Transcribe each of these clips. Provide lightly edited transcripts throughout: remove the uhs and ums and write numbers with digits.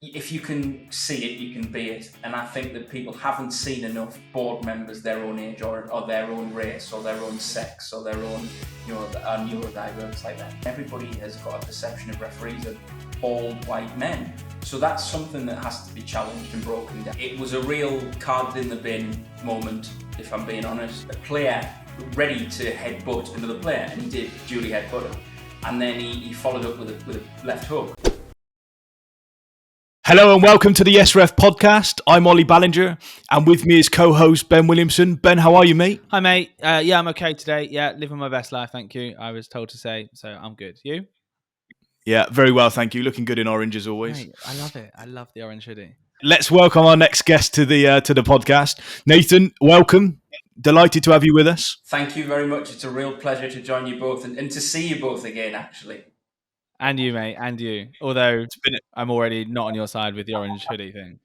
if you can see it, you can be it. And I think that people haven't seen enough board members their own age or their own race or their own sex or their own, that are neurodiverse like that. Everybody has got a perception of referees as bald white men. So that's something that has to be challenged and broken down. It was a real card in the bin moment, if I'm being honest. A player ready to headbutt another player, and he did duly headbutt him. And then he followed up with a left hook. Hello and welcome to the YesRef Podcast. I'm Olly Ballinger and with me is co-host Ben Williamson. Ben, how are you, mate? Hi, mate. Yeah, I'm okay today. Yeah, living my best life, thank you. I was told to say, so I'm good. You? Yeah, very well, thank you. Looking good in orange as always. Mate, I love it. I love the orange hoodie. Let's welcome our next guest to the podcast. Nathan, welcome. Delighted to have you with us. Thank you very much. It's a real pleasure to join you both and to see you both again, actually. And you, mate, and you. Although I'm already not on your side with the orange hoodie thing.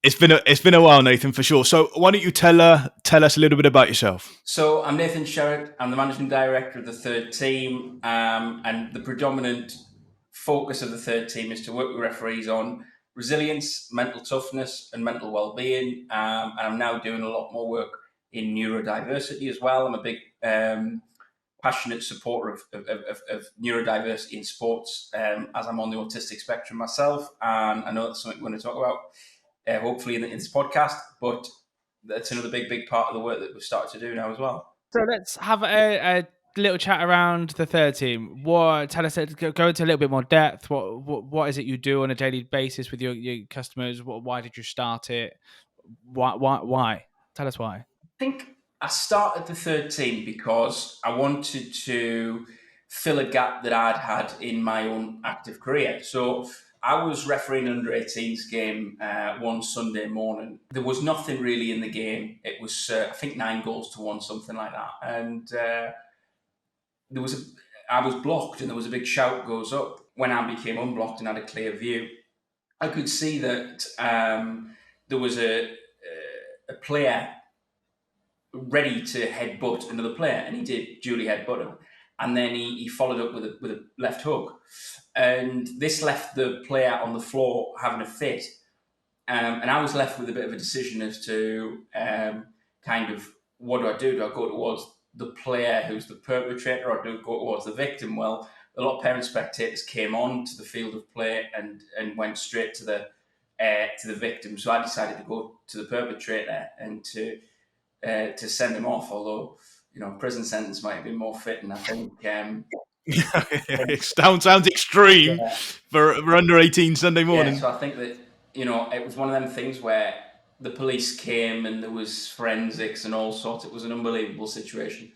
It's been a while, Nathan, for sure. So why don't you tell us a little bit about yourself? So I'm Nathan Sherratt. I'm the managing director of the Third Team, and the predominant focus of the Third Team is to work with referees on resilience, mental toughness, and mental well-being. And I'm now doing a lot more work in neurodiversity as well. I'm a big passionate supporter of neurodiversity in sports, as I'm on the autistic spectrum myself, and I know that's something we're going to talk about, hopefully in this podcast, but that's another big part of the work that we've started to do now as well. So let's have a little chat around the Third Team. Tell us, go into a little bit more depth. What is it you do on a daily basis with your customers? Why did you start it? Why? Tell us why. I think I started the Third Team because I wanted to fill a gap that I'd had in my own active career. So I was refereeing under 18s game one Sunday morning. There was nothing really in the game. It was, I think, 9-1, something like that. And I was blocked, and there was a big shout goes up. When I became unblocked and had a clear view, I could see that there was a player ready to headbutt another player, and he did duly headbutt him. And then he followed up with a left hook. And this left the player on the floor having a fit. And I was left with a bit of a decision as to kind of, what do I do? Do I go towards the player who's the perpetrator, or do I go towards the victim? Well, a lot of parent spectators came on to the field of play and went straight to the victim. So I decided to go to the perpetrator and to send him off, although prison sentence might have been more fitting, I think. It sounds extreme for under 18 Sunday morning. Yeah, so I think that it was one of them things where the police came and there was forensics and all sorts. It was an unbelievable situation,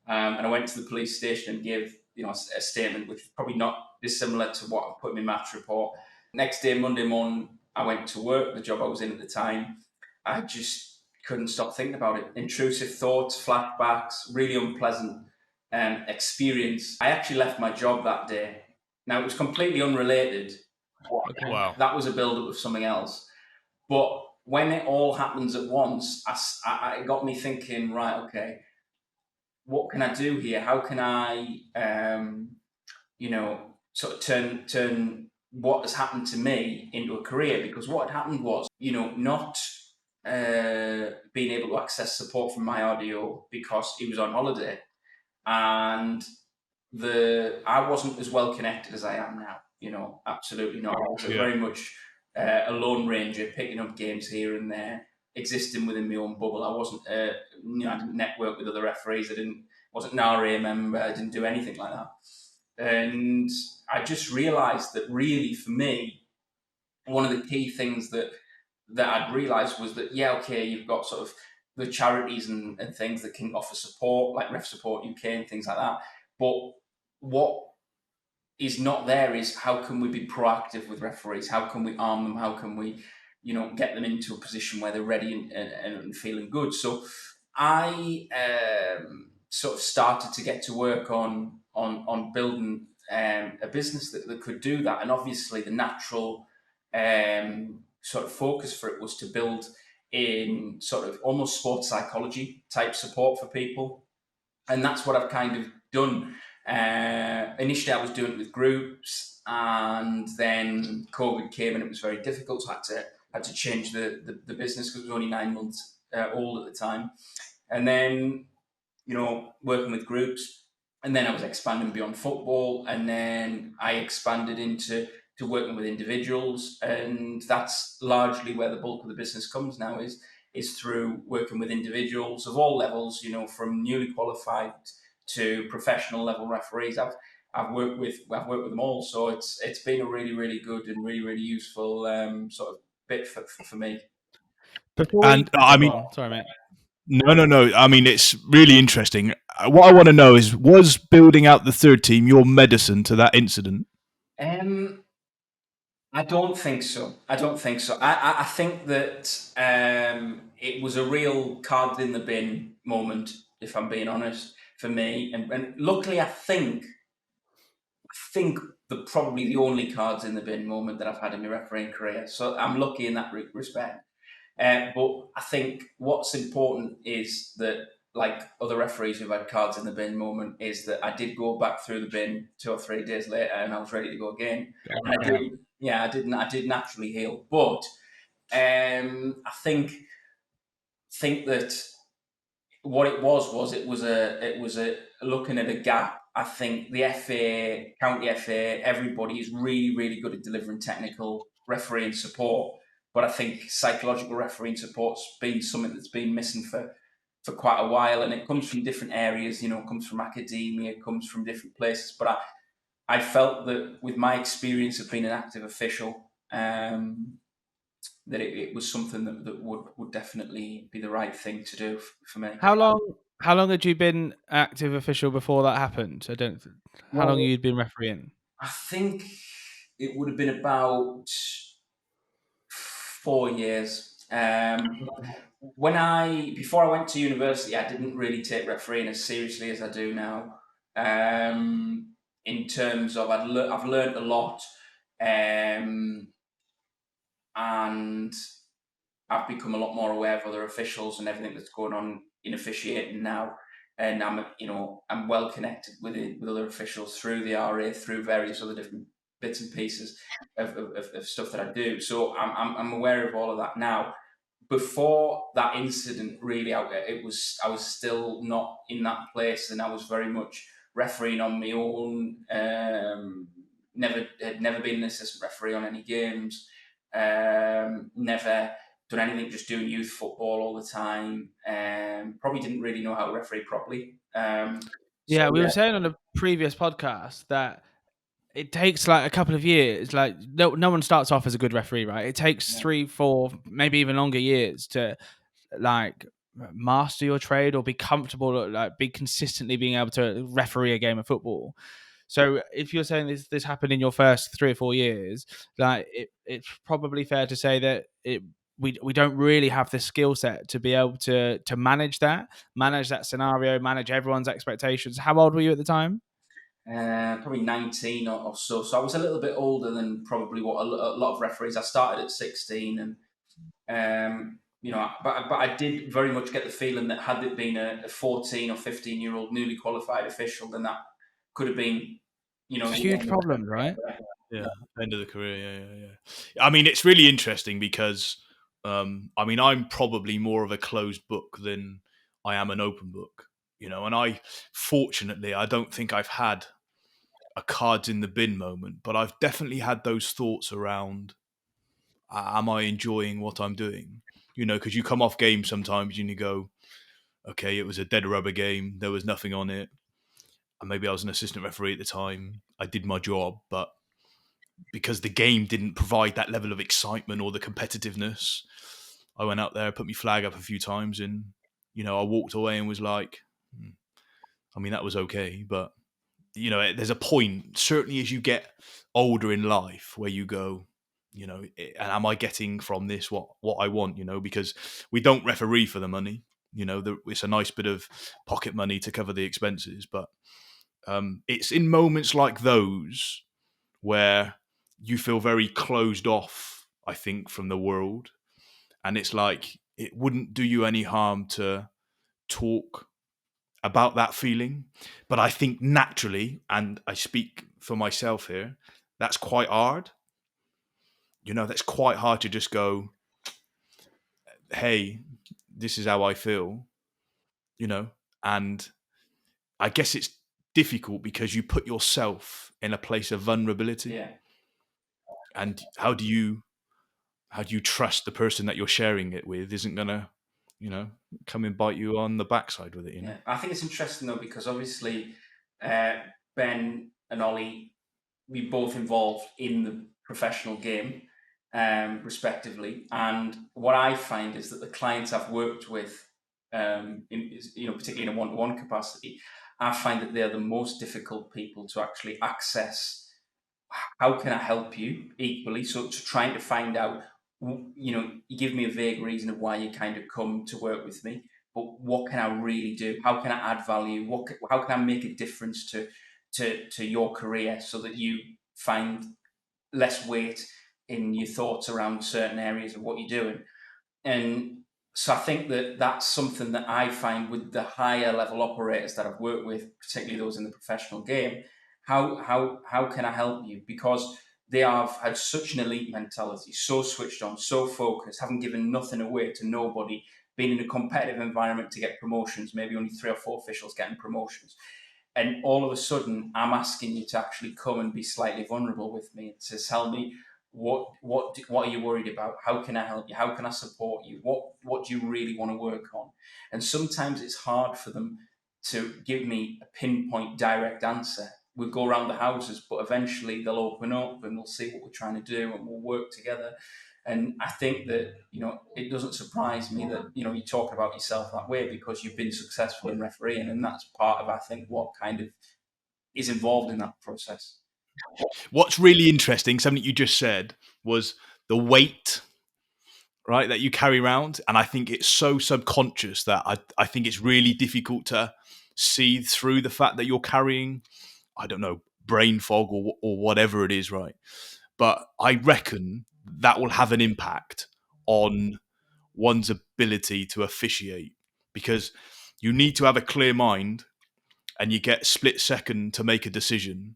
and I went to the police station and gave a statement, which was probably not dissimilar to what I put in my match report. Next day, Monday morning, I went to work, the job I was in at the time. I just couldn't stop thinking about it. Intrusive thoughts, flashbacks, really unpleasant experience. I actually left my job that day. Now, it was completely unrelated. Okay. Wow. That was a build-up of something else. But when it all happens at once, it got me thinking, right, okay, what can I do here? How can I, sort of turn what has happened to me into a career? Because what had happened was, not being able to access support from my audio because he was on holiday, and I wasn't as well connected as I am now. Absolutely not. I was very much a lone ranger, picking up games here and there, existing within my own bubble. I wasn't I didn't network with other referees. Wasn't an RA member. I didn't do anything like that. And I just realised that really, for me, one of the key things that I'd realised was that, you've got sort of the charities and things that can offer support, like Ref Support UK and things like that. But what is not there is, how can we be proactive with referees? How can we arm them? How can we, get them into a position where they're ready and feeling good? So I sort of started to get to work on building a business that could do that. And obviously the natural sort of focus for it was to build in sort of almost sports psychology type support for people. And that's what I've kind of done. Initially, I was doing it with groups. and then COVID came and it was very difficult. So I had to change the business because it was only 9 months old at the time. And then, working with groups, and then I was expanding beyond football, and then I expanded into working with individuals, and that's largely where the bulk of the business comes now, is through working with individuals of all levels, from newly qualified to professional level referees. I've worked with them all, so it's been a really, really good and really, really useful sort of bit for me. Before And I mean, sorry, mate. no. I mean, it's really interesting. What I want to know is, was building out the third team your medicine to that incident? I don't think so. I think that it was a real cards in the bin moment, if I'm being honest, for me. And luckily, I think probably the only cards in the bin moment that I've had in my refereeing career. So I'm lucky in that respect. But I think what's important is that, like other referees who've had cards in the bin moment, is that I did go back through the bin 2 or 3 days later and I was ready to go again. And I did naturally heal. But I think that what it was a looking at a gap. I think the FA, county FA, everybody is really, really good at delivering technical refereeing support. But I think psychological refereeing support's been something that's been missing for quite a while, and it comes from different areas. It comes from academia, it comes from different places. But I felt that with my experience of being an active official, that it was something that would definitely be the right thing to do for me. How long had you been active official before that happened? How long Well, you'd been refereeing? I think it would have been about 4 years. Before I went to university, I didn't really take refereeing as seriously as I do now. In terms of I've learned a lot, and I've become a lot more aware of other officials and everything that's going on in officiating now. And I'm well connected with other officials through the RA, through various other different bits and pieces of stuff that I do. So I'm aware of all of that now. Before that incident, really, I was still not in that place, and I was very much refereeing on my own. Had never been an assistant referee on any games. Never done anything, just doing youth football all the time. Probably didn't really know how to referee properly. Yeah, we were saying on a previous podcast that it takes like a couple of years. Like no one starts off as a good referee, right? It takes 3, 4, maybe even longer years to like master your trade or be comfortable, like be consistently being able to referee a game of football. So if you're saying this happened in your first 3 or 4 years, like it's probably fair to say that we don't really have the skill set to be able to manage that scenario, manage everyone's expectations. How old were you at the time? Probably 19 or so. So I was a little bit older than probably what a lot of referees. I started at 16, and but I did very much get the feeling that had it been a 14 or 15-year-old newly qualified official, then that could have been, Huge problem, right? Yeah, end of the career. Yeah. I mean, it's really interesting because, I mean, I'm probably more of a closed book than I am an open book, and fortunately, I don't think I've had a cards in the bin moment, but I've definitely had those thoughts around, am I enjoying what I'm doing? Because you come off games sometimes and you go, okay, it was a dead rubber game. There was nothing on it. And maybe I was an assistant referee at the time. I did my job, but because the game didn't provide that level of excitement or the competitiveness, I went out there, put my flag up a few times, and I walked away and was like, I mean, that was okay, but there's a point, certainly as you get older in life, where you go, and am I getting from this what I want? Because we don't referee for the money. It's a nice bit of pocket money to cover the expenses, but it's in moments like those where you feel very closed off, I think, from the world. And it's like, it wouldn't do you any harm to talk about that feeling. But I think naturally, and I speak for myself here, that's quite hard. That's quite hard to just go, hey, this is how I feel, and I guess it's difficult because you put yourself in a place of vulnerability. Yeah. And how do you trust the person that you're sharing it with isn't gonna, come and bite you on the backside with it, Yeah. I think it's interesting though, because obviously Ben and Ollie, we both involved in the professional game, respectively. And what I find is that the clients I've worked with, particularly in a one-to-one capacity, I find that they're the most difficult people to actually access. How can I help you equally? So to trying to find out, you give me a vague reason of why you kind of come to work with me, but what can I really do? How can I add value? How can I make a difference to your career so that you find less weight in your thoughts around certain areas of what you're doing? And so I think that that's something that I find with the higher level operators that I've worked with, particularly those in the professional game. How can I help you? Because they have had such an elite mentality, so switched on, so focused, haven't given nothing away to nobody, been in a competitive environment to get promotions, maybe only 3 or 4 officials getting promotions. And all of a sudden, I'm asking you to actually come and be slightly vulnerable with me and to tell me what are you worried about? How can I help you? How can I support you? What do you really want to work on? And sometimes it's hard for them to give me a pinpoint direct answer. We'll go around the houses, but eventually they'll open up and we'll see what we're trying to do and we'll work together. And I think that, it doesn't surprise me that, you talk about yourself that way because you've been successful in refereeing. And that's part of, I think, what kind of is involved in that process. What's really interesting, something you just said, was the weight, right, that you carry around. And I think it's so subconscious that I think it's really difficult to see through the fact that you're carrying, I don't know, brain fog or whatever it is, right? But I reckon that will have an impact on one's ability to officiate, because you need to have a clear mind and you get split second to make a decision.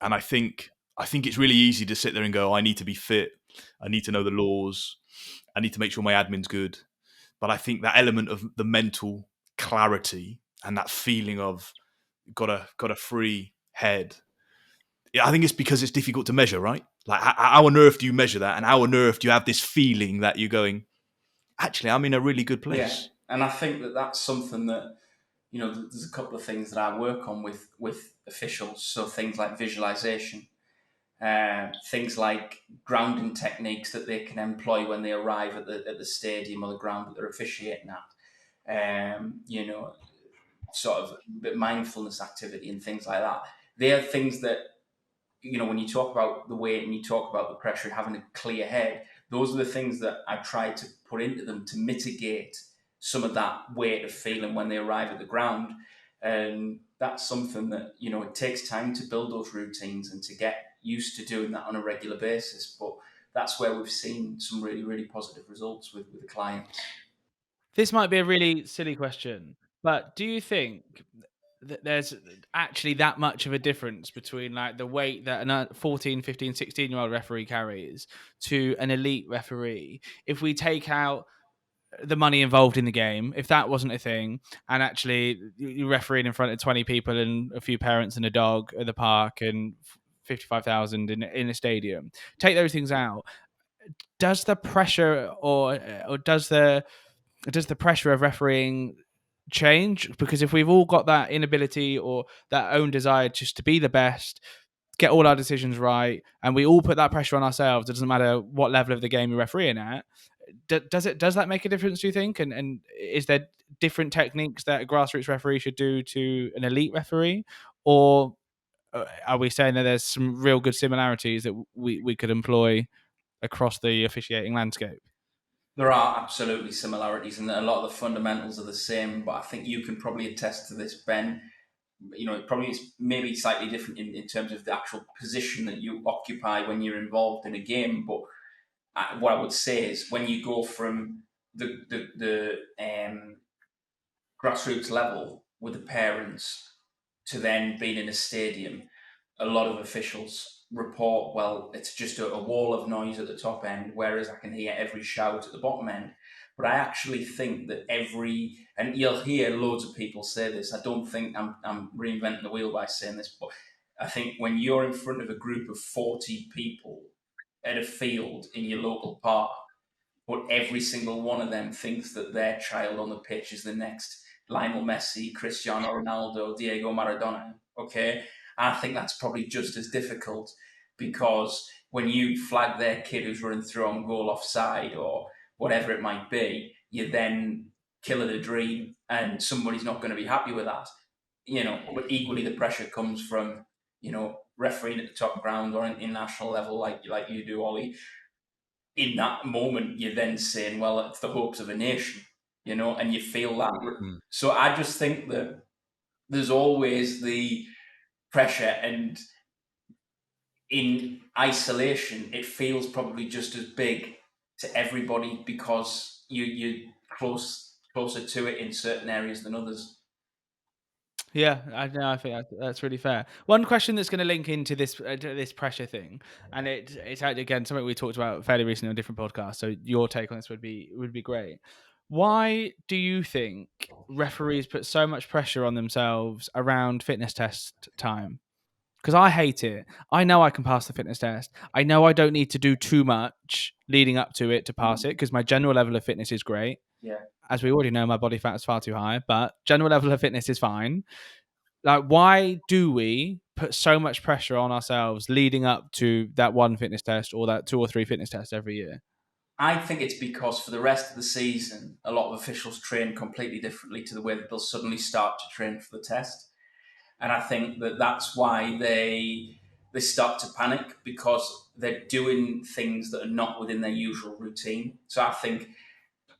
And I think it's really easy to sit there and go, I need to be fit, I need to know the laws, I need to make sure my admin's good. But I think that element of the mental clarity and that feeling of got a free head, I think it's because it's difficult to measure, right? Like, how on earth do you measure that? And how on earth do you have this feeling that you're going, actually, I'm in a really good place? Yeah. And I think that that's something that, there's a couple of things that I work on with officials. So things like visualization, things like grounding techniques that they can employ when they arrive at the stadium or the ground that they're officiating at. Sort of mindfulness activity and things like that. They are things that, when you talk about the weight and you talk about the pressure and having a clear head, those are the things that I try to put into them to mitigate some of that weight of feeling when they arrive at the ground. And that's something that, it takes time to build those routines and to get used to doing that on a regular basis. But that's where we've seen some really, really positive results with the clients. This might be a really silly question, but do you think that there's actually that much of a difference between like the weight that a 14, 15, 16-year-old referee carries to an elite referee? If we take out the money involved in the game, if that wasn't a thing, and actually you're refereeing in front of 20 people and a few parents and a dog at the park and 55,000 in a stadium, take those things out, does the pressure or does the pressure of refereeing change? Because if we've all got that inability or that own desire just to be the best, get all our decisions right, and we all put that pressure on ourselves, it doesn't matter what level of the game you're refereeing at, does that make a difference, do you think? And is there different techniques that a grassroots referee should do to an elite referee? Or are we saying that there's some real good similarities that we could employ across the officiating landscape? There are absolutely similarities, and a lot of the fundamentals are the same. But I think you can probably attest to this, Ben. It probably is maybe slightly different in terms of the actual position that you occupy when you're involved in a game. But what I would say is when you go from the grassroots level with the parents to then being in a stadium, a lot of officials report, well, it's just a wall of noise at the top end, whereas I can hear every shout at the bottom end. But I actually think that and you'll hear loads of people say this, I don't think I'm reinventing the wheel by saying this, but I think when you're in front of a group of 40 people at a field in your local park, but every single one of them thinks that their child on the pitch is the next Lionel Messi, Cristiano Ronaldo, Diego Maradona, okay? I think that's probably just as difficult, because when you flag their kid who's running through on goal offside or whatever it might be, you're then killing a dream, and somebody's not going to be happy with that, But equally, the pressure comes from, refereeing at the top ground or in national level, like you do, Ollie. In that moment, you're then saying, well, it's the hopes of a nation, and you feel that. Mm. So I just think that there's always the pressure, and in isolation, it feels probably just as big to everybody because you're closer to it in certain areas than others. Yeah, I know. I think that's really fair. One question that's going to link into this pressure thing, and it's actually, again, something we talked about fairly recently on different podcasts. So your take on this would be great. Why do you think referees put so much pressure on themselves around fitness test time? Because I hate it. I know I can pass the fitness test. I know I don't need to do too much leading up to it to pass it, because my general level of fitness is great. Yeah. As we already know, my body fat is far too high, but general level of fitness is fine. Like, why do we put so much pressure on ourselves leading up to that one fitness test or that 2 or 3 fitness tests every year? I think it's because for the rest of the season, a lot of officials train completely differently to the way that they'll suddenly start to train for the test. And I think that that's why they start to panic, because they're doing things that are not within their usual routine. So I think,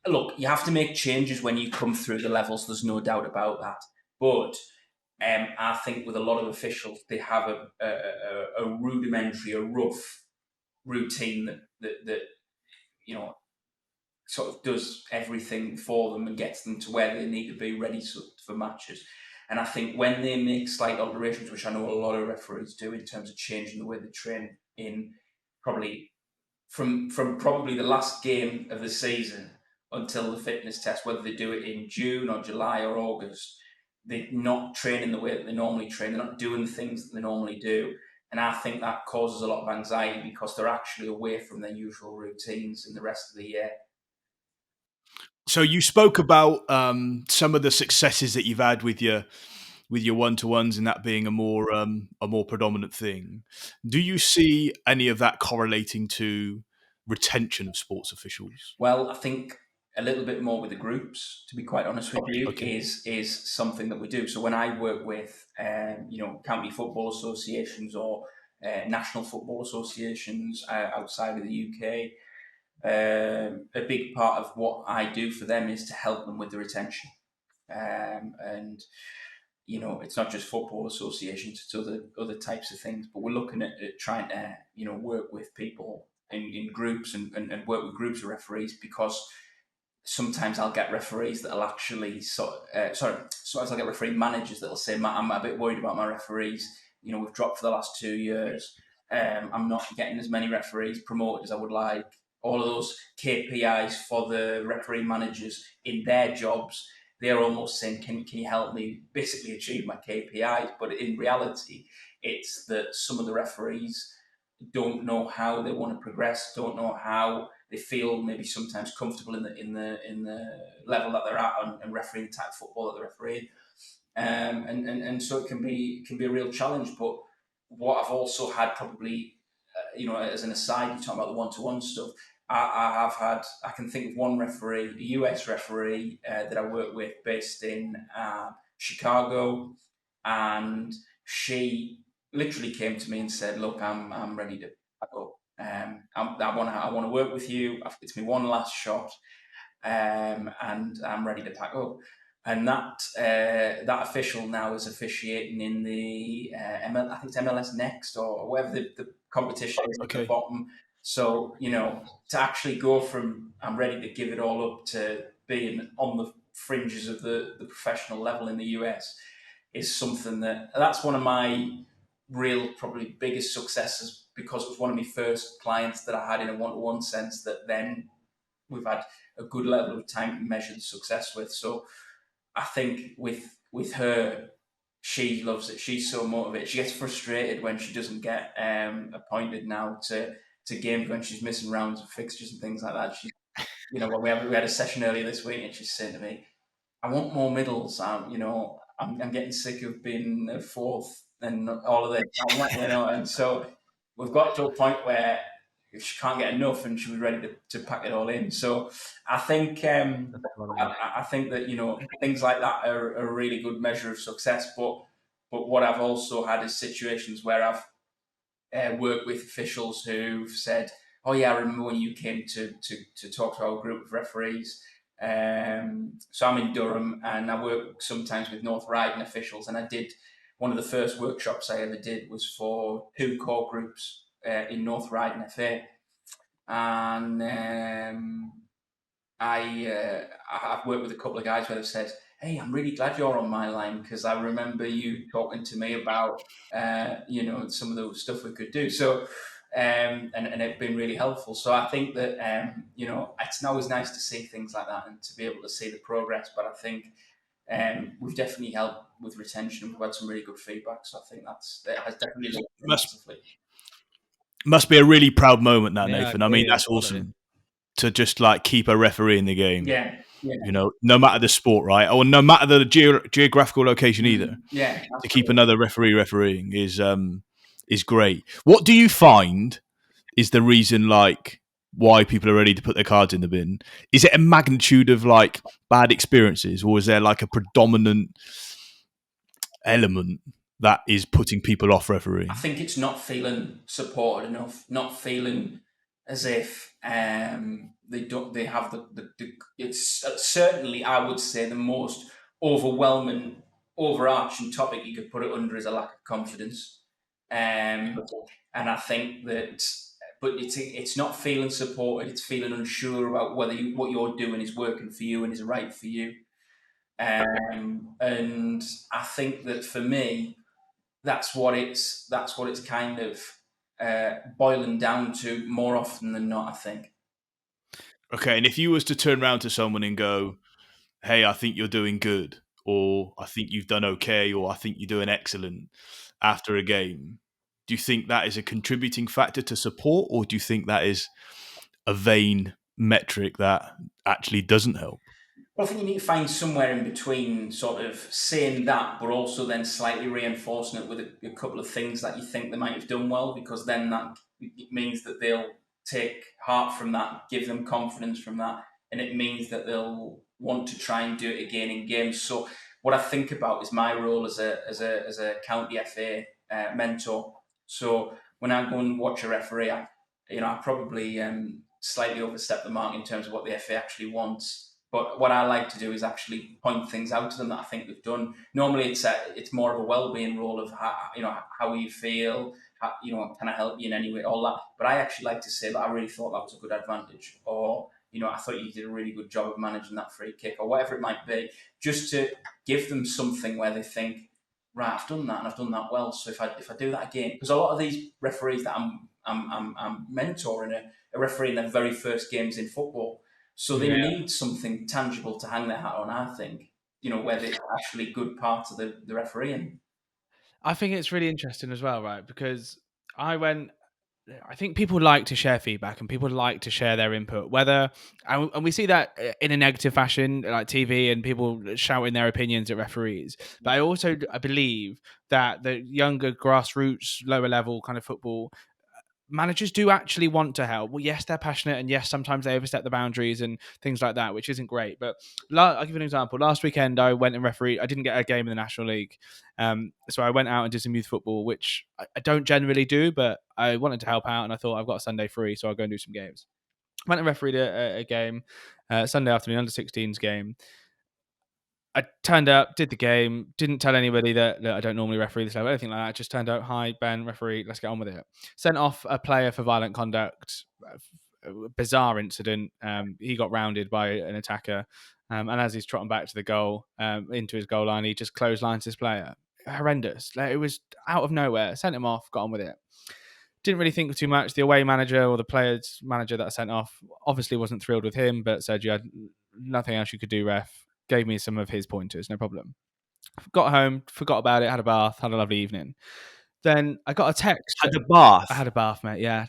look, you have to make changes when you come through the levels. There's no doubt about that. But I think with a lot of officials, they have a rudimentary, a rough routine that sort of does everything for them and gets them to where they need to be ready for matches. And I think when they make slight alterations, which I know a lot of referees do in terms of changing the way they train in probably from probably the last game of the season until the fitness test, whether they do it in June or July or August, they're not training the way that they normally train. They're not doing the things that they normally do. And I think that causes a lot of anxiety because they're actually away from their usual routines in the rest of the year. So you spoke about some of the successes that you've had with your one-to-ones, and that being a more predominant thing. Do you see any of that correlating to retention of sports officials? Well, I think a little bit more with the groups, to be quite honest with you, Okay. is something that we do. So when I work with county football associations or national football associations outside of the UK, a big part of what I do for them is to help them with the retention. And it's not just football associations; it's other types of things. But we're looking at trying to work with people in groups and work with groups of referees, because sometimes I'll get referees that'll actually sometimes I'll get referee managers that'll say, I'm a bit worried about my referees. We've dropped for the last 2 years. I'm not getting as many referees promoted as I would like. All of those KPIs for the referee managers in their jobs, they're almost saying, can you help me basically achieve my KPIs? But in reality, it's that some of the referees don't know how they want to progress, don't know how they feel maybe sometimes comfortable in the level that they're at and refereeing the type of football that they're refereeing. And so it can be a real challenge. But what I've also had probably, as an aside, you talk about the one-to-one stuff. I can think of one referee, a US referee that I work with based in Chicago, and she literally came to me and said, "Look, I'm ready to go. I want to work with you. It's my one last shot, and I'm ready to pack up." And that official now is officiating in the I think it's MLS Next or whatever the competition is at the bottom. So to actually go from I'm ready to give it all up to being on the fringes of the professional level in the US is something that's one of my real probably biggest successes because it was one of my first clients that I had in a one-to-one sense that then we've had a good level of time to measure the success with. So I think with her, she loves it. She's so motivated. She gets frustrated when she doesn't get appointed now to games when she's missing rounds of fixtures and things like that. She, when we had a session earlier this week, and she's saying to me, "I want more middles. I'm getting sick of being a fourth and all of this." And so we've got to a point where she can't get enough, and she was ready to pack it all in. So I think I think that things like that are a really good measure of success. But what I've also had is situations where I've worked with officials who've said, "Oh yeah, I remember when you came to talk to our group of referees." So I'm in Durham, and I work sometimes with North Riding officials, and I did one of the first workshops I ever did was for 2 core groups in North Riding FA, and I've worked with a couple of guys where they've said, "Hey, I'm really glad you're on my line because I remember you talking to me about some of the stuff we could do." So and it's been really helpful. So I think that it's always nice to see things like that and to be able to see the progress. But I think we've definitely helped with retention. We've had some really good feedback. So I think that has definitely helped massively. Must be a really proud moment, that, Yeah, Nathan. I mean, that's awesome to just like keep a referee in the game. Yeah. No matter the sport, right, or no matter the geographical location either. Yeah, to keep another referee refereeing is great. What do you find is the reason why people are ready to put their cards in the bin? Is it a magnitude of bad experiences, or is there a predominant element that is putting people off refereeing? I think it's not feeling supported enough, not feeling as if they have the it's certainly, I would say, the most overwhelming, overarching topic you could put it under is a lack of confidence. And I think that, but it's not feeling supported, it's feeling unsure about whether what you're doing is working for you and is right for you. And I think that for me, that's what it's kind of boiling down to more often than not, I think. Okay, and if you was to turn around to someone and go, "Hey, I think you're doing good," or "I think you've done okay," or "I think you're doing excellent," after a game, do you think that is a contributing factor to support, or do you think that is a vain metric that actually doesn't help? Well, I think you need to find somewhere in between, sort of saying that, but also then slightly reinforcing it with a couple of things that you think they might have done well, because then that means that they'll take heart from that, give them confidence from that, and it means that they'll want to try and do it again in games. So what I think about is my role as a county FA mentor. So when I go and watch a referee, I probably slightly overstep the mark in terms of what the FA actually wants. But what I like to do is actually point things out to them that I think they've done. Normally, it's more of a well-being role of how you feel, can I help you in any way, all that. But I actually like to say that I really thought that was a good advantage, or I thought you did a really good job of managing that free kick, or whatever it might be, just to give them something where they think, right, I've done that and I've done that well. So if I do that again, because a lot of these referees that I'm mentoring are refereeing their very first games in football. So they need something tangible to hang their hat on, I think, where they're actually good part of the refereeing. I think it's really interesting as well, right? Because I think people like to share feedback and people like to share their input, and we see that in a negative fashion, like TV and people shouting their opinions at referees. But I believe that the younger grassroots, lower level kind of football, managers do actually want to help. Well, yes, they're passionate, and yes, sometimes they overstep the boundaries and things like that, which isn't great. But I'll give you an example. Last weekend, I went and refereed. I didn't get a game in the National League, so I went out and did some youth football, which I don't generally do, but I wanted to help out, and I thought I've got a Sunday free, so I'll go and do some games. Went and refereed a game, Sunday afternoon, under-16s game. I turned up, did the game, didn't tell anybody that I don't normally referee this level, anything like that. Just turned out, "Hi, Ben, referee, let's get on with it." Sent off a player for violent conduct, bizarre incident. He got rounded by an attacker, and as he's trotting back to the goal, into his goal line, he just clotheslines this player. Horrendous. It was out of nowhere. Sent him off, got on with it. Didn't really think too much. The away manager or the players manager that I sent off obviously wasn't thrilled with him, but said you had nothing else you could do, ref. Gave me some of his pointers, no problem. Got home, forgot about it, had a bath, had a lovely evening. Then I got a text. Had a bath. I had a bath, mate, yeah.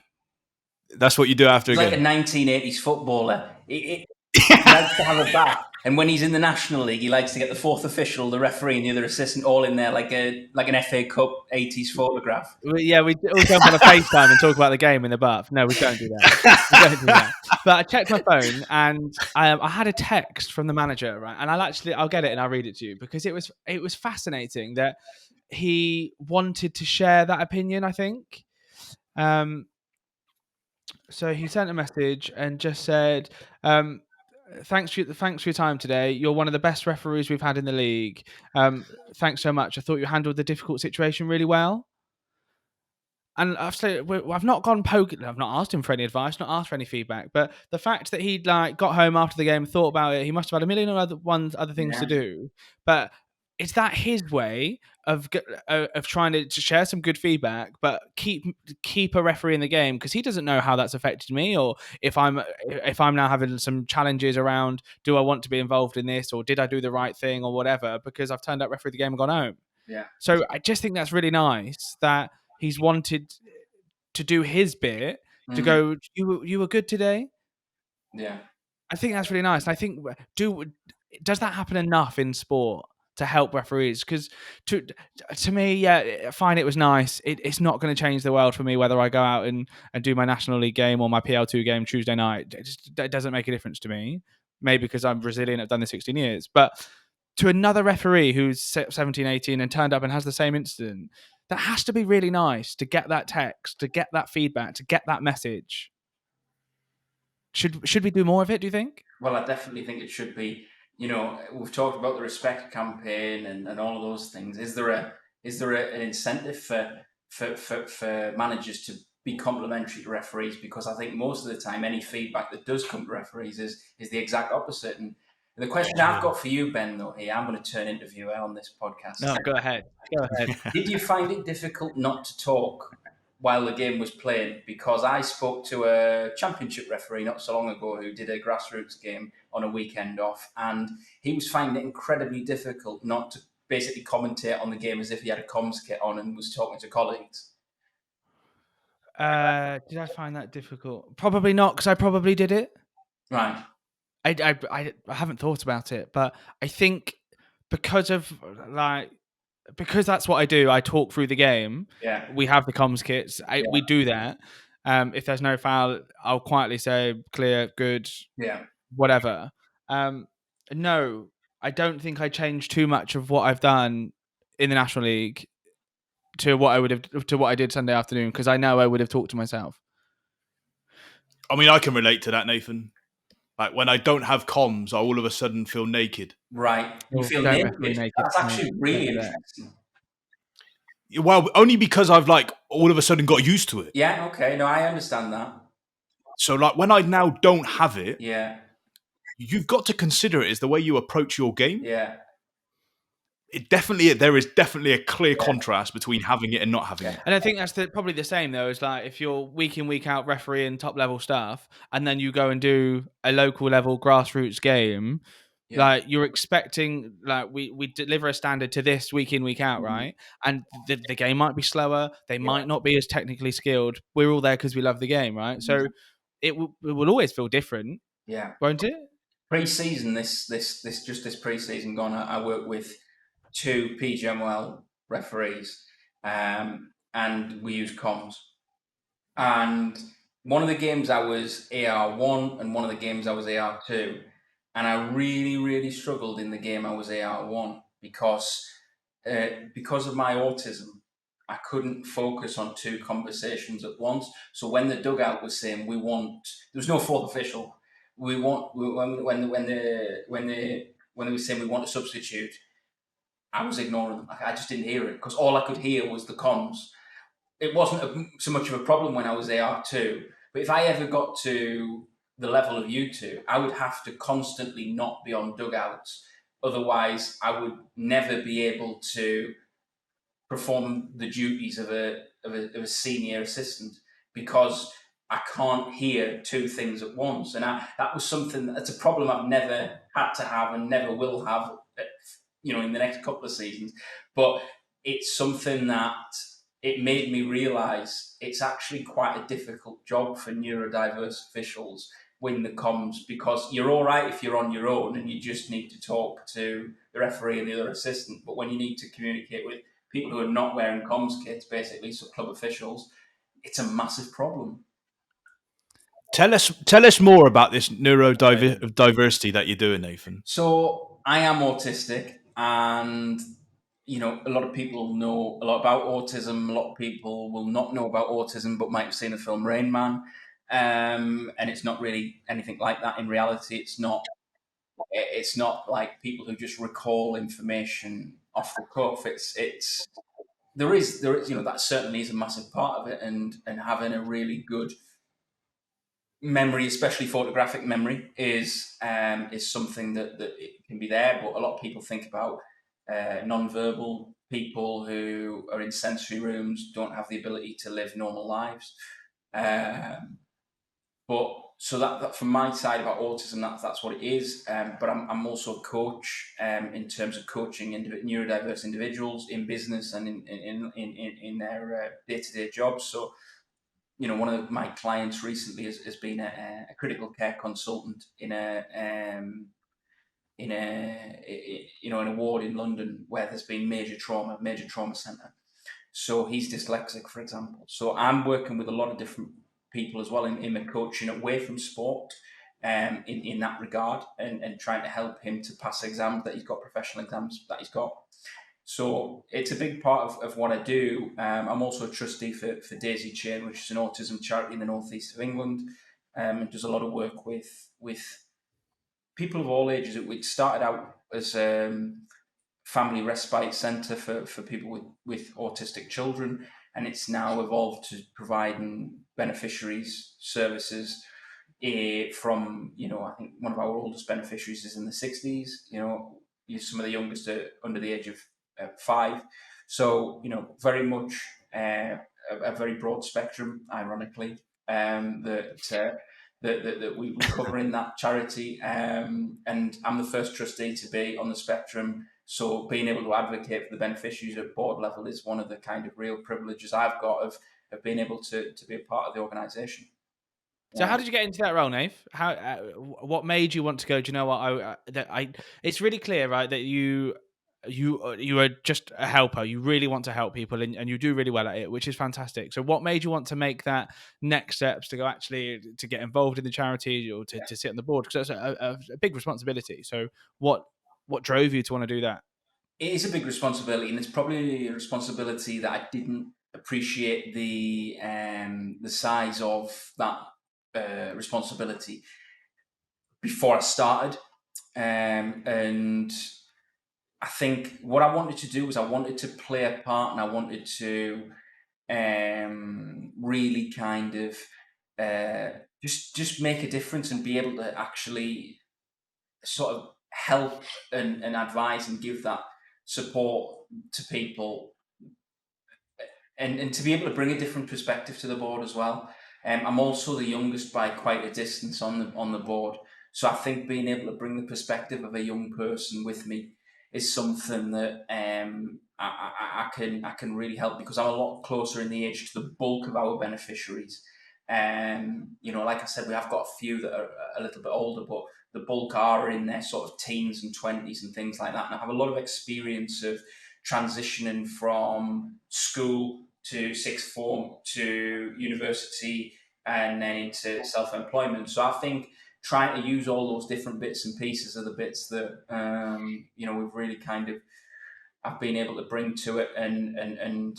That's what you do after He's a like a game. 1980s footballer. He likes to have a bath. And when he's in the National League, he likes to get the fourth official, the referee, and the other assistant all in there like an FA Cup 80s photograph. Yeah, we all jump on a FaceTime and talk about the game in the bath. No, we don't do that. We don't do that. But I checked my phone and I had a text from the manager, right? And I'll get it and I'll read it to you because it was fascinating that he wanted to share that opinion, I think. So he sent a message and just said, thanks for your time today. You're one of the best referees we've had in the league. Thanks so much. I thought you handled the difficult situation really well. And I've not gone poking. I've not asked him for any advice, not asked for any feedback. But the fact that he'd got home after the game, thought about it, he must have had a million other things to do. But is that his way of trying to share some good feedback, but keep a referee in the game because he doesn't know how that's affected me, or if I'm now having some challenges around, do I want to be involved in this, or did I do the right thing, or whatever, because I've turned up referee the game and gone home. Yeah. So I just think that's really nice that he's wanted to do his bit to go, you were good today. Yeah. I think that's really nice. And I think, does that happen enough in sport to help referees? Because to me, yeah, fine, it was nice. It's not going to change the world for me whether I go out and do my National League game or my PL2 game Tuesday night. It doesn't make a difference to me. Maybe because I'm Brazilian, I've done this 16 years. But to another referee who's 17, 18 and turned up and has the same incident, that has to be really nice to get that text, to get that feedback, to get that message. Should we do more of it, do you think? Well, I definitely think it should be. We've talked about the respect campaign and all of those things. Is there an incentive for managers to be complimentary to referees? Because I think most of the time, any feedback that does come to referees is the exact opposite. And the question I've got for you, Ben, though, here, I'm going to turn interviewer on this podcast. No, go ahead. Did you find it difficult not to talk while the game was playing? Because I spoke to a championship referee not so long ago who did a grassroots game on a weekend off, and he was finding it incredibly difficult not to basically commentate on the game as if he had a comms kit on and was talking to colleagues. Did I find that difficult? Probably not, because I probably did it. Right. I haven't thought about it, but I think because that's what I do. I talk through the game. Yeah. We have the comms kits. We do that. If there's no foul, I'll quietly say clear, good, whatever. No, I don't think I changed too much of what I've done in the National League to what I did Sunday afternoon, because I know I would have talked to myself. I mean, I can relate to that, Nathan. Like when I don't have comms, I all of a sudden feel naked. Right. You feel naked. That's actually really interesting. Well, only because I've all of a sudden got used to it. Yeah, okay. No, I understand that. So when I now don't have it, you've got to consider it as the way you approach your game. Yeah. There is definitely a clear contrast between having it and not having it. And I think that's probably the same though. Is if you're week in, week out refereeing top level stuff, and then you go and do a local level grassroots game, you're expecting we deliver a standard to this week in, week out, right? And the game might be slower. They might not be as technically skilled. We're all there because we love the game, right? So it will always feel different. Yeah. Won't it? Pre-season, this pre-season gone, I work with 2 PGMOL referees, and we use comms. And one of the games I was AR1 and one of the games I was AR2. And I really, really struggled in the game I was AR1 because of my autism. I couldn't focus on 2 conversations at once. So when the dugout was saying there was no fourth official. When they were saying we want a substitute, I was ignoring them. I just didn't hear it because all I could hear was the comms. It wasn't so much of a problem when I was AR2, but if I ever got to the level of you two, I would have to constantly not be on dugouts. Otherwise, I would never be able to perform the duties of a senior assistant. because I can't hear two things at once. And that was something that's a problem I've never had to have and never will have, in the next couple of seasons. But it's something that it made me realise it's actually quite a difficult job for neurodiverse officials win the comms, because you're all right if you're on your own and you just need to talk to the referee and the other assistant. But when you need to communicate with people who are not wearing comms kits, basically, so club officials, it's a massive problem. Tell us more about this neurodiversity that you're doing, Nathan. So I am autistic, and a lot of people know a lot about autism. A lot of people will not know about autism, but might have seen the film Rain Man. And it's not really anything like that in reality. It's not like people who just recall information off the cuff. There is that certainly is a massive part of it, and having a really good memory, especially photographic memory, is something that it can be there. But a lot of people think about non-verbal people who are in sensory rooms, don't have the ability to live normal lives. But so that from my side about autism, that's what it is. But I'm also a coach in terms of coaching neurodiverse individuals in business and in their day-to-day jobs. So one of my clients recently has been a critical care consultant in an ward in London where there's been major trauma centre. So he's dyslexic, for example. So I'm working with a lot of different people as well in my coaching away from sport, in that regard, and trying to help him to pass exams that he's got, professional exams that he's got. So it's a big part of what I do. I'm also a trustee for Daisy Chain, which is an autism charity in the northeast of England, and does a lot of work with people of all ages. It started out as family respite centre for people with autistic children, and it's now evolved to providing beneficiaries services from, I think one of our oldest beneficiaries is in the 60s, some of the youngest are under the age of 5. So, very much a very broad spectrum, ironically, that we cover in that charity. And I'm the first trustee to be on the spectrum. So being able to advocate for the beneficiaries at board level is one of the kind of real privileges I've got of being able to be a part of the organisation. So how did you get into that role, Nave? How what made you want to go? Do you know what it's really clear, right, that you are just a helper. You really want to help people, and you do really well at it, which is fantastic. So what made you want to make that next steps to go actually to get involved in the charity or to sit on the board? Because that's a big responsibility. So what drove you to want to do that? It is a big responsibility, and it's probably a responsibility that I didn't appreciate the size of that responsibility before I started. And I think what I wanted to do was I wanted to play a part, and I wanted to really kind of just make a difference and be able to actually sort of help and advise and give that support to people, and to be able to bring a different perspective to the board as well. I'm also the youngest by quite a distance on the board, so I think being able to bring the perspective of a young person with me is something that I can really help, because I'm a lot closer in the age to the bulk of our beneficiaries. Like I said, we have got a few that are a little bit older, but the bulk are in their sort of teens and 20s and things like that. And I have a lot of experience of transitioning from school to sixth form to university and then into self-employment. So I think trying to use all those different bits and pieces are the bits that we've really kind of I've been able to bring to it, and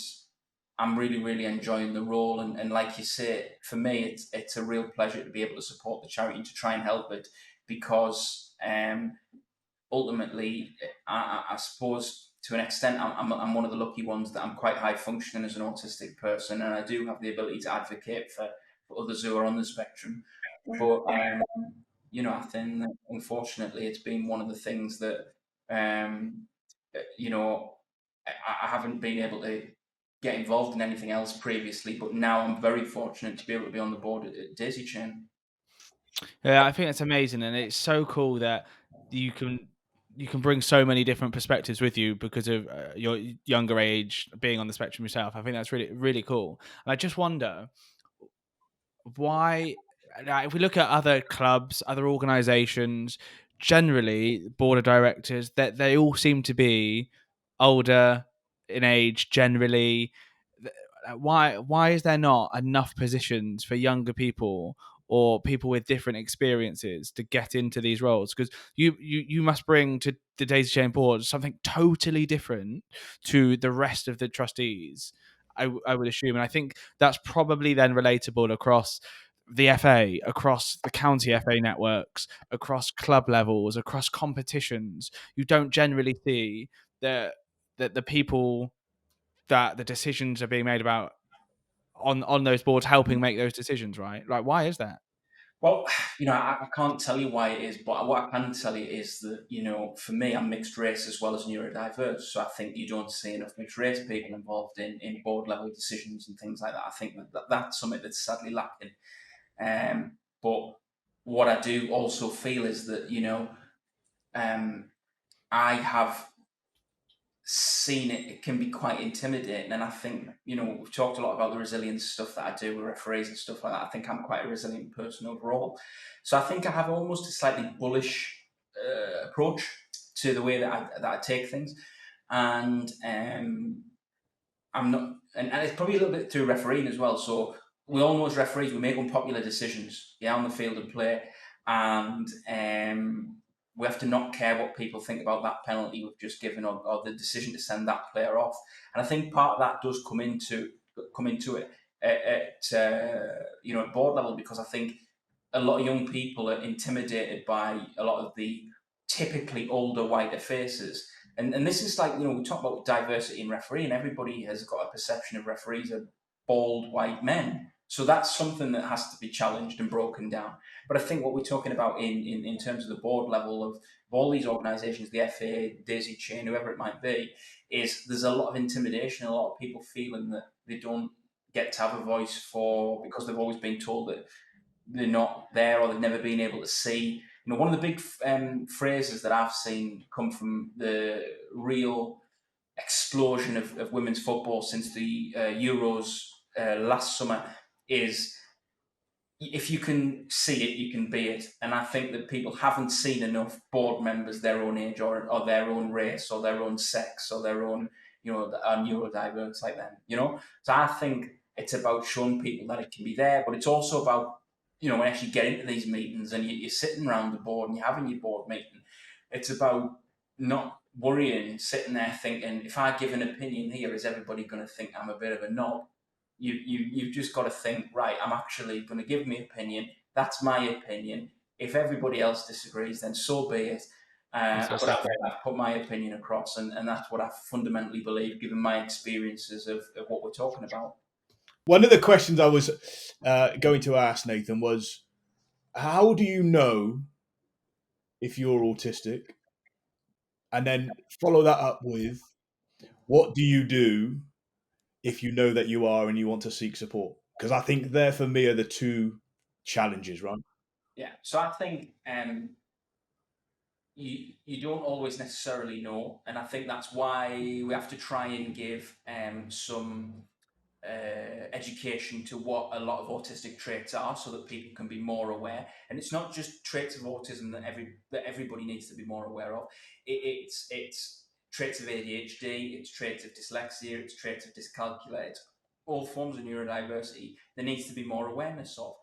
I'm really, really enjoying the role. And like you say, for me, it's a real pleasure to be able to support the charity and to try and help it, because ultimately, I suppose to an extent, I'm one of the lucky ones that I'm quite high functioning as an autistic person, and I do have the ability to advocate for others who are on the spectrum. But I think that unfortunately it's been one of the things that I haven't been able to get involved in anything else previously, but now I'm very fortunate to be able to be on the board at Daisy Chain. Yeah, I think that's amazing, and it's so cool that you can bring so many different perspectives with you because of your younger age, being on the spectrum yourself. I think that's really really cool. And I just wonder why, if we look at other clubs, other organizations, generally board of directors, that they all seem to be older in age generally. Why is there not enough positions for younger people or people with different experiences to get into these roles? Because you must bring to the Daisy Chain board something totally different to the rest of the trustees, I would assume. And I think that's probably then relatable across the FA, across the county FA networks, across club levels, across competitions. You don't generally see that the people that the decisions are being made about on those boards helping make those decisions, right? Like, why is that? Well, I can't tell you why it is, but what I can tell you is that, for me, I'm mixed race as well as neurodiverse. So I think you don't see enough mixed race people involved in board level decisions and things like that. I think that's something that's sadly lacking. But what I do also feel is that, I have seen it can be quite intimidating. And I think, we've talked a lot about the resilience stuff that I do with referees and stuff like that. I think I'm quite a resilient person overall. So I think I have almost a slightly bullish approach to the way that I take things. And I'm not, and it's probably a little bit through refereeing as well. So we all know as referees, we make unpopular decisions, on the field of play. And we have to not care what people think about that penalty we've just given or the decision to send that player off. And I think part of that does come into it at board level, because I think a lot of young people are intimidated by a lot of the typically older, whiter faces. And this is like, we talk about diversity in refereeing. Everybody has got a perception of referees as bald white men. So that's something that has to be challenged and broken down. But I think what we're talking about in terms of the board level of all these organisations, the FA, Daisy Chain, whoever it might be, is there's a lot of intimidation, a lot of people feeling that they don't get to have a voice because they've always been told that they're not there or they've never been able to see. One of the big phrases that I've seen come from the real explosion of women's football since the Euros last summer is, if you can see it, you can be it. And I think that people haven't seen enough board members their own age or their own race or their own sex or their own, that are neurodiverse like them, So I think it's about showing people that it can be there, but it's also about, when you actually get into these meetings and you're sitting around the board and you're having your board meeting, it's about not worrying, sitting there thinking, if I give an opinion here, is everybody going to think I'm a bit of a knob? You've just got to think, right, I'm actually going to give my opinion. That's my opinion. If everybody else disagrees, then so be it. But I've put my opinion across, and that's what I fundamentally believe, given my experiences of what we're talking about. One of the questions I was going to ask, Nathan, was how do you know if you're autistic? And then follow that up with, what do you do if you know that you are and you want to seek support? Because I think there, for me, are the two challenges, right? Yeah. So I think you don't always necessarily know, and I think that's why we have to try and give some education to what a lot of autistic traits are, so that people can be more aware. And it's not just traits of autism that everybody needs to be more aware of. It's traits of ADHD, it's traits of dyslexia, it's traits of dyscalculia, it's all forms of neurodiversity there needs to be more awareness of.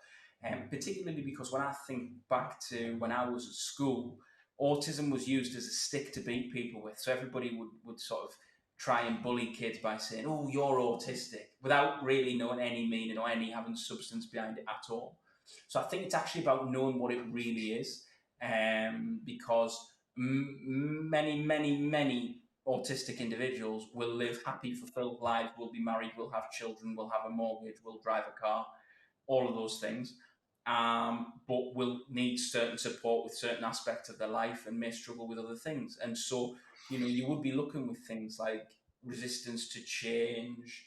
Particularly because when I think back to when I was at school, autism was used as a stick to beat people with. So everybody would sort of try and bully kids by saying, "Oh, you're autistic," without really knowing any meaning or any having substance behind it at all. So I think it's actually about knowing what it really is, because many autistic individuals will live happy, fulfilled lives, will be married, will have children, will have a mortgage, will drive a car, all of those things. But will need certain support with certain aspects of their life and may struggle with other things. And so, you would be looking with things like resistance to change,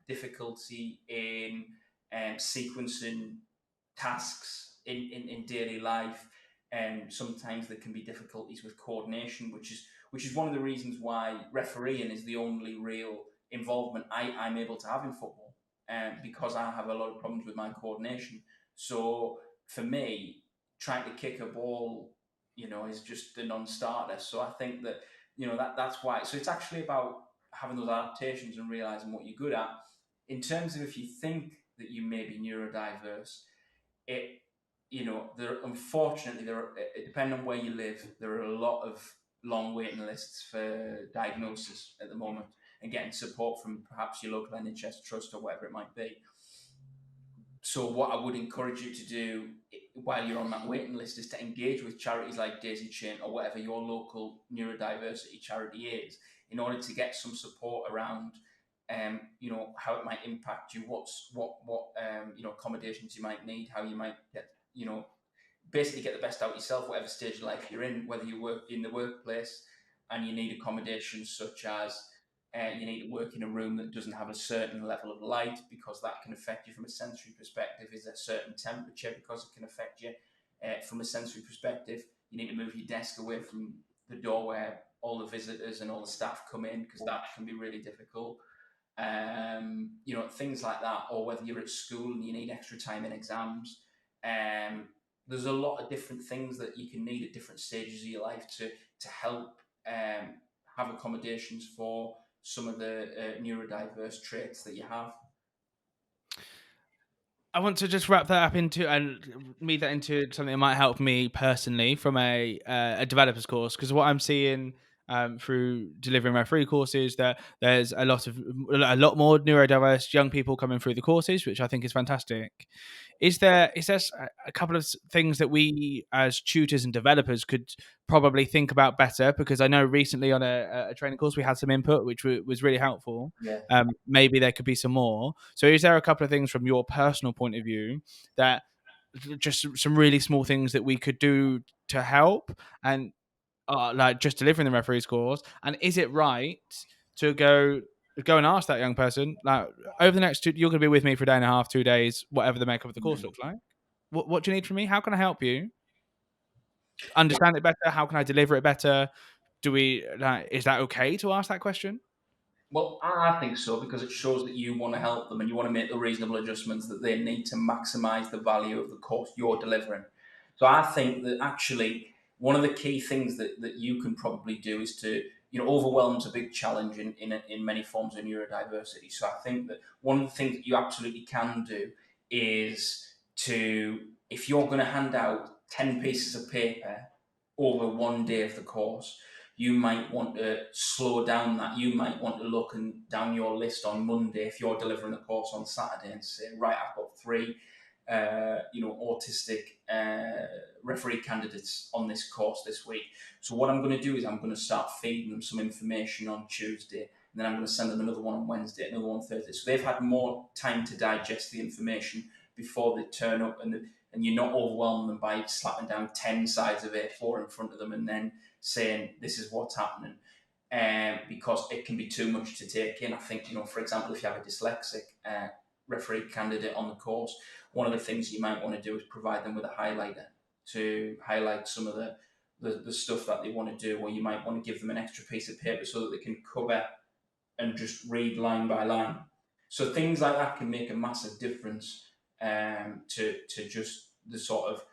difficulty in sequencing tasks in daily life, and sometimes there can be difficulties with coordination, which is one of the reasons why refereeing is the only real involvement I'm able to have in football, because I have a lot of problems with my coordination. So for me, trying to kick a ball, is just a non-starter. So I think that that's why. So it's actually about having those adaptations and realizing what you're good at. In terms of if you think that you may be neurodiverse, unfortunately, depending on where you live, there are a lot of long waiting lists for diagnosis at the moment, and getting support from perhaps your local NHS trust or whatever it might be. So what I would encourage you to do while you're on that waiting list is to engage with charities like Daisy Chain or whatever your local neurodiversity charity is, in order to get some support around how it might impact you, what accommodations you might need, how you might get, basically get the best out of yourself, whatever stage of life you're in, whether you work in the workplace and you need accommodations such as you need to work in a room that doesn't have a certain level of light because that can affect you from a sensory perspective. Is there a certain temperature because it can affect you from a sensory perspective? You need to move your desk away from the door where all the visitors and all the staff come in, because that can be really difficult. Things like that. Or whether you're at school and you need extra time in exams. There's a lot of different things that you can need at different stages of your life to help have accommodations for some of the neurodiverse traits that you have. I want to just wrap that up into something that might help me personally from a developer's course, because what I'm seeing through delivering my free courses, that there's a lot more neurodiverse young people coming through the courses, which I think is fantastic. Is there a couple of things that we as tutors and developers could probably think about better? Because I know recently on a training course we had some input which was really helpful. Yeah. Maybe there could be some more. So is there a couple of things from your personal point of view that just some really small things that we could do to help, and like just delivering the referee's course? And is it right to go and ask that young person, like, over the next you're going to be with me for a day and a half, 2 days, whatever the makeup of the course looks like, what do you need from me? How can I help you understand it better? How can I deliver it better? Is that okay to ask that question? Well, I think so, because it shows that you want to help them and you want to make the reasonable adjustments that they need to maximise the value of the course you're delivering. So I think that actually one of the key things that you can probably do is to, overwhelm's a big challenge in many forms of neurodiversity. So I think that one of the things that you absolutely can do is to, if you're going to hand out 10 pieces of paper over one day of the course, you might want to slow down that. You might want to look down your list on Monday if you're delivering a course on Saturday and say, right, I've got 3, autistic referee candidates on this course this week. So what I'm going to do is I'm going to start feeding them some information on Tuesday, and then I'm going to send them another one on Wednesday, another one on Thursday. So they've had more time to digest the information before they turn up, and you're not overwhelming them by slapping down 10 sides of A4 in front of them and then saying this is what's happening, because it can be too much to take in. I think, for example, if you have a dyslexic referee candidate on the course, one of the things you might want to do is provide them with a highlighter to highlight some of the stuff that they want to do, or you might want to give them an extra piece of paper so that they can cover and just read line by line. So things like that can make a massive difference to just the sort of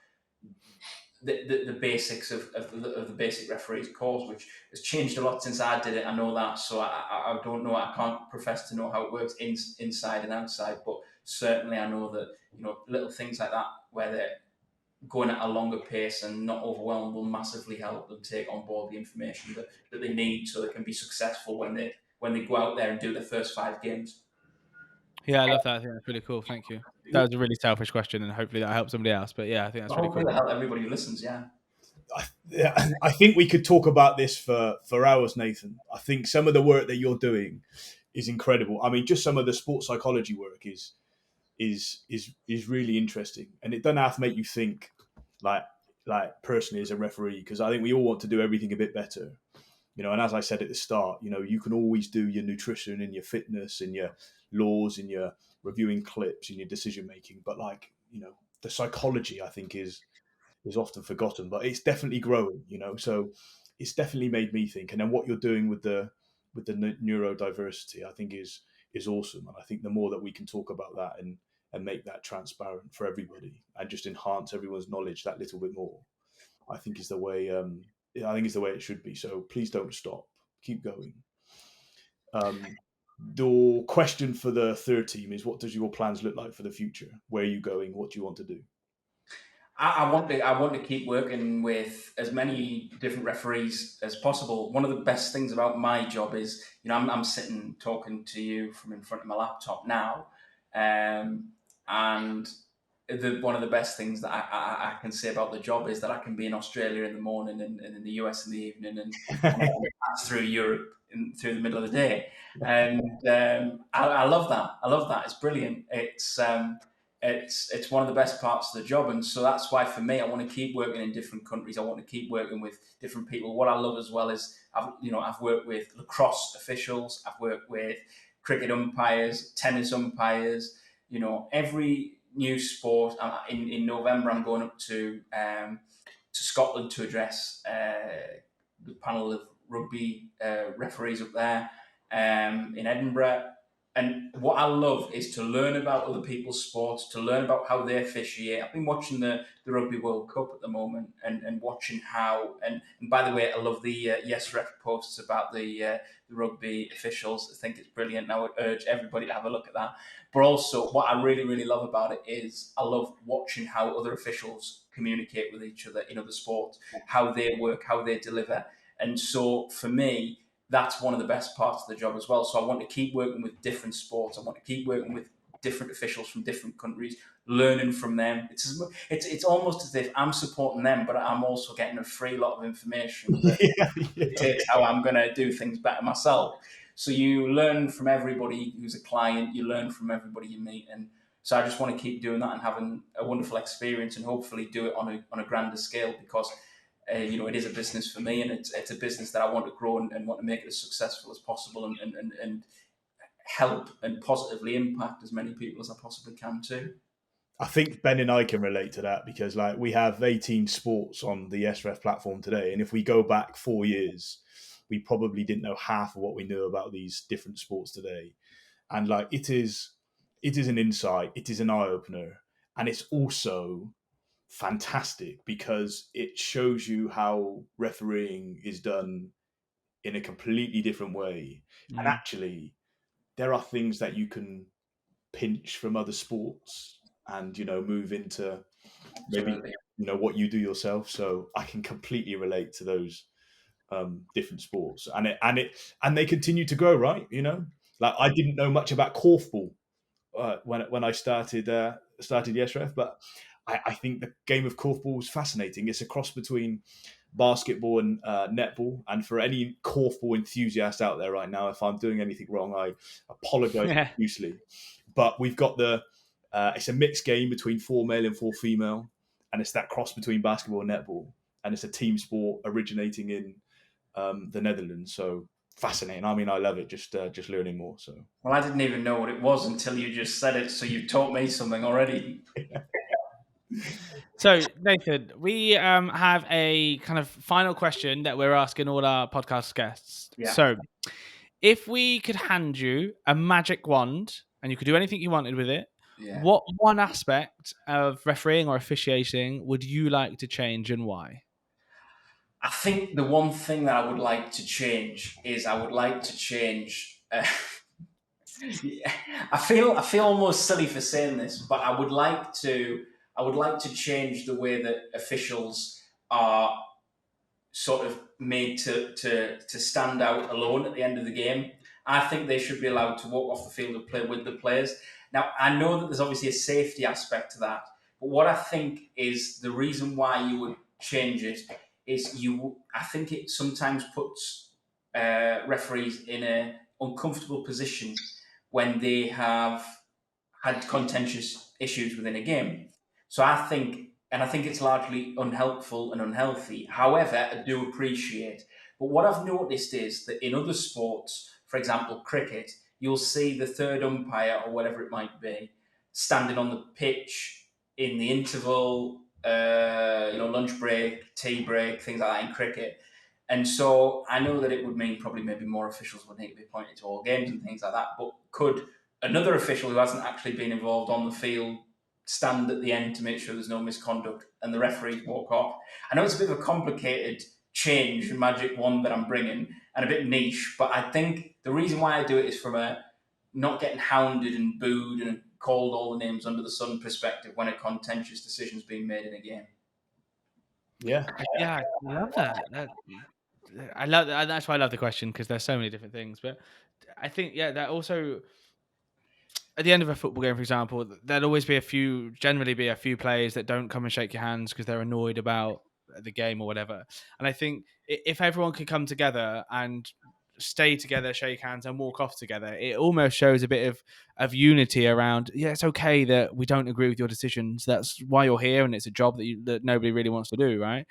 the basics of the basic referee's course, which has changed a lot since I did it. I know that, so I don't know. I can't profess to know how it works inside and outside, but certainly I know that little things like that, where they're going at a longer pace and not overwhelmed, will massively help them take on board the information that they need, so they can be successful when they go out there and do their first 5 games. Yeah, I love that. I think that's really cool. Thank you. That was a really selfish question, and hopefully that helps somebody else. But yeah, I think that's really cool. Hopefully that'll help everybody who listens. Yeah. I think we could talk about this for hours, Nathan. I think some of the work that you're doing is incredible. I mean, just some of the sports psychology work is really interesting, and it doesn't have to make you think like personally as a referee, because I think we all want to do everything a bit better. And as I said at the start, you can always do your nutrition and your fitness and your laws and your reviewing clips and your decision making, but the psychology, I think, is often forgotten, but it's definitely growing. So it's definitely made me think. And then what you're doing with the neurodiversity, I think is awesome. And I think the more that we can talk about that and make that transparent for everybody and just enhance everyone's knowledge that little bit more, I think is the way. I think is the way it should be. So please don't stop. Keep going. The question for the third team is: what does your plans look like for the future? Where are you going? What do you want to do? I want to keep working with as many different referees as possible. One of the best things about my job is, I'm sitting talking to you from in front of my laptop now, and one of the best things that I can say about the job is that I can be in Australia in the morning and in the US in the evening, and pass through Europe through the middle of the day, and I love that. I love that. It's brilliant. It's one of the best parts of the job, and so that's why for me I want to keep working in different countries. I want to keep working with different people. What I love as well is I've worked with lacrosse officials, I've worked with cricket umpires, tennis umpires. Every new sport. In November I'm going up to Scotland to address the panel of rugby referees up there in Edinburgh. And what I love is to learn about other people's sports, to learn about how they officiate. I've been watching the Rugby World Cup at the moment and watching how, and by the way, I love the YesRef posts about the rugby officials. I think it's brilliant. And I would urge everybody to have a look at that. But also, what I really, really love about it is I love watching how other officials communicate with each other in other sports, how they work, how they deliver. And so for me, that's one of the best parts of the job as well. So I want to keep working with different sports. I want to keep working with different officials from different countries, learning from them. It's almost as if I'm supporting them, but I'm also getting a free lot of information that dictates how I'm going to do things better myself. So you learn from everybody who's a client, you learn from everybody you meet. And so I just want to keep doing that and having a wonderful experience and hopefully do it on a grander scale because it is a business for me, and it's a business that I want to grow and want to make it as successful as possible and help and positively impact as many people as I possibly can too. I think Ben and I can relate to that because we have 18 sports on the YesRef platform today, and if we go back 4 years, we probably didn't know half of what we knew about these different sports today. And it is an insight, it is an eye opener, and it's also fantastic because it shows you how refereeing is done in a completely different way. And actually, there are things that you can pinch from other sports and move into maybe what you do yourself. So I can completely relate to those different sports, and they continue to grow, right? I didn't know much about korfball when I started YesRef, but I think the game of korfball is fascinating. It's a cross between basketball and netball. And for any korfball enthusiast out there right now, if I'm doing anything wrong, I apologize profusely. But we've got it's a mixed game between 4 male and 4 female, and it's that cross between basketball and netball, and it's a team sport originating in the Netherlands. So fascinating. I mean, I love it. Just learning more. So. Well, I didn't even know what it was until you just said it. So you've taught me something already. So, Nathan, we have a kind of final question that we're asking all our podcast guests. Yeah. So, if we could hand you a magic wand and you could do anything you wanted with it, what one aspect of refereeing or officiating would you like to change and why? I think the one thing that I would like to change is I would like to change. I feel almost silly for saying this, but I would like to change the way that officials are sort of made to stand out alone at the end of the game. I think they should be allowed to walk off the field and play with the players. Now, I know that there's obviously a safety aspect to that, but what I think is the reason why you would change it is I think it sometimes puts referees in an uncomfortable position when they have had contentious issues within a game. So I think it's largely unhelpful and unhealthy. However, I do appreciate But what I've noticed is that in other sports, for example, cricket, you'll see the third umpire or whatever it might be standing on the pitch in the interval, lunch break, tea break, things like that in cricket. And so I know that it would mean probably maybe more officials would need to be appointed to all games and things like that. But could another official who hasn't actually been involved on the field stand at the end to make sure there's no misconduct and the referees walk off? I know it's a bit of a complicated change, magic wand that I'm bringing, and a bit niche, but I think the reason why I do it is from a not getting hounded and booed and called all the names under the sun perspective when a contentious decision's being made in a game. Yeah, I love that. I love that. That's why I love the question, because there's so many different things. But I think, that also at the end of a football game, for example, there'll always be generally be a few players that don't come and shake your hands because they're annoyed about the game or whatever. And I think if everyone could come together and stay together, shake hands, and walk off together, it almost shows a bit of unity around. Yeah, it's okay that we don't agree with your decisions. That's why you're here, and it's a job that nobody really wants to do, right?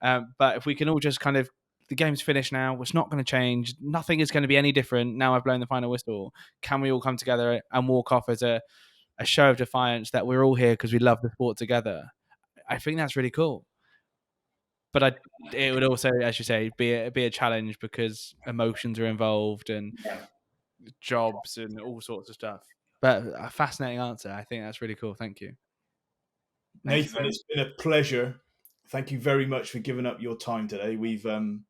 But if we can all just kind of, the game's finished now, it's not going to change, nothing is going to be any different now I've blown the final whistle. Can we all come together and walk off as a show of defiance that we're all here because we love the sport together? I think that's really cool. But it would also, as you say, be a challenge because emotions are involved and jobs and all sorts of stuff. But a fascinating answer. I think that's really cool. Thank you. Nathan, it's been a pleasure. Thank you very much for giving up your time today. We've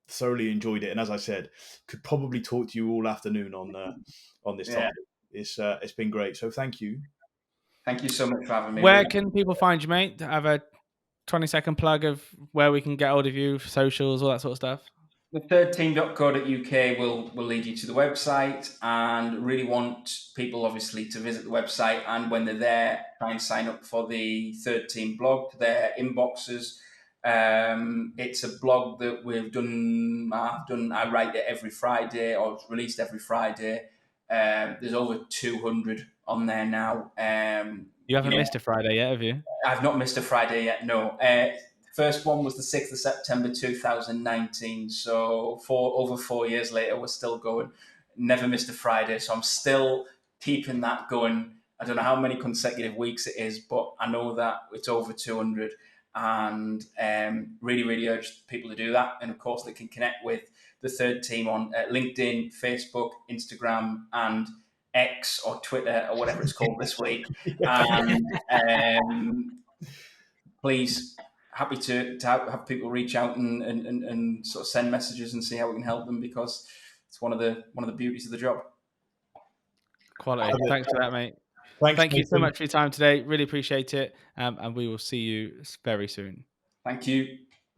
thoroughly enjoyed it, and as I said, could probably talk to you all afternoon on this topic. It's been great. So thank you. Thank you so much for having me. Where can people find you, mate? Have a 20-second plug of where we can get hold of you, socials, all that sort of stuff. TheThirdTeam.co.uk will lead you to the website, and really want people obviously to visit the website, and when they're there, try and sign up for the Third Team blog to their inboxes. It's a blog that we've done. I write it every Friday, or it's released every Friday. There's over 200 on there now. You haven't missed a Friday yet, have you? I've not missed a Friday yet, no. First one was the 6th of September 2019, so over 4 years later, we're still going. Never missed a Friday, so I'm still keeping that going. I don't know how many consecutive weeks it is, but I know that it's over 200, and really, really urge people to do that. And of course, they can connect with the Third Team on LinkedIn, Facebook, Instagram, and X or Twitter or whatever it's called this week. And please, happy to have people reach out and sort of send messages and see how we can help them, because it's one of the beauties of the job. Quality. Thanks for that, mate. Thank you so much for your time today. Really appreciate it. And we will see you very soon. Thank you.